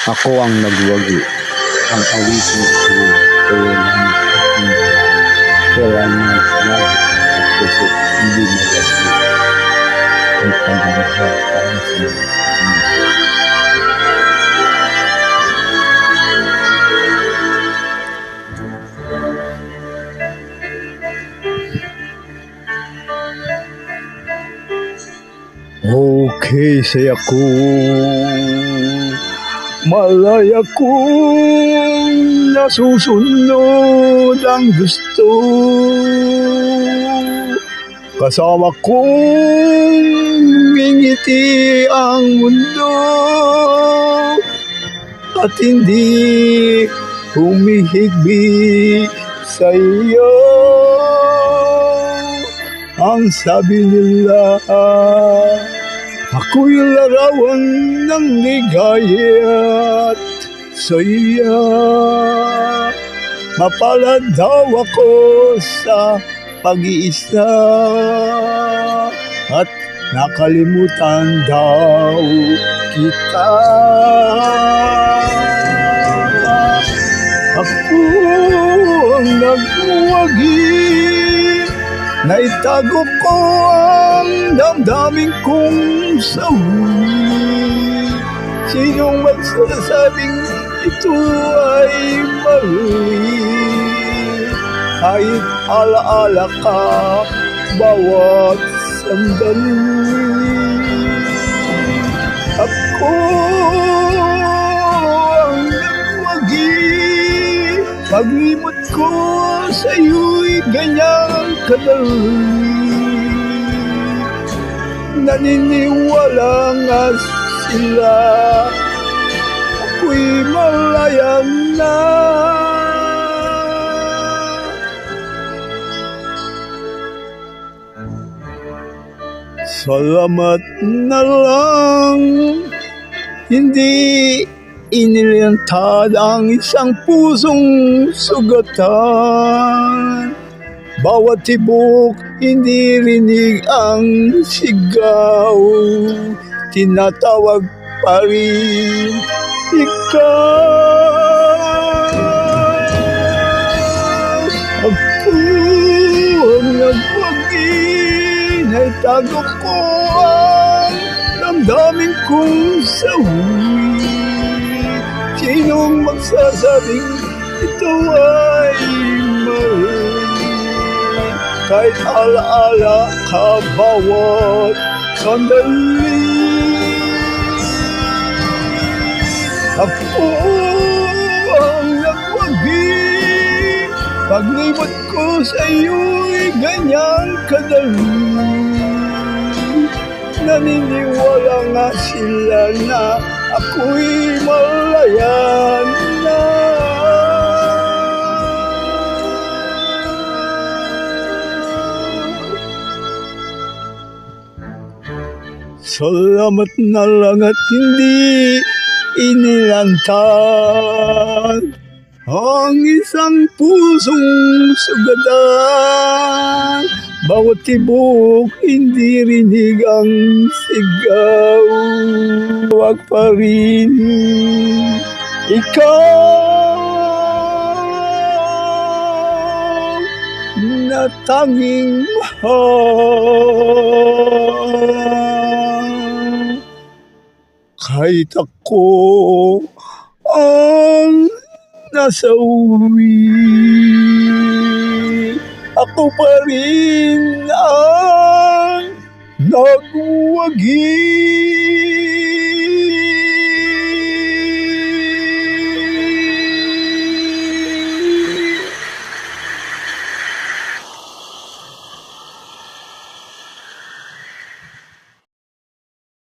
Ako ang nagwagi, ang awitin ko, kawalan at hindi. Kailangan sinabi at puso, hindi malaki. Ang pagmamahal para sa mga. Okay saya ko, malaya kong nasusunod ang gusto. Kasama kong ngingiti ang mundo at hindi humihigbi sa iyo. Ang sabi nila, ako'y larawan ng ligaya at saya. Mapalad daw ako sa pag-iisa at nakalimutan daw kita. Ako ang nagwagi, naitago ko ang damdamin kong sawi. Sinong magsasabing ito ay mali? Kahit alaala ka bawat sandali. Ako ang nagwagi, paglimot ko sa iyo'y ganyang kadali. Naniniwala nga sila, ako'y malaya na. Salamat na lang, hindi inilantad ang isang pusong sugatan. Bawat tibok, hindi rinig ang sigaw. Tinatawag pa rin ikaw. Ako ang nagwagi, naitago ko ang damdamin kong sawi. Sinong magsasabing ito ay mali? Kahit alaala ka bawat sandali. Ako ang nagwagi, paglimot ko sa iyo'y ganyang kadali. Naniniwala nga sila na ako'y malaya na. Salamat na lang at hindi inilantad ang isang pusong sugatan. Bawat tibok, hindi rinig ang sigaw. Huwag pa rin ikaw na tanging mahal. Kahit ako ang nasawi, ako pa rin ang nagwagi.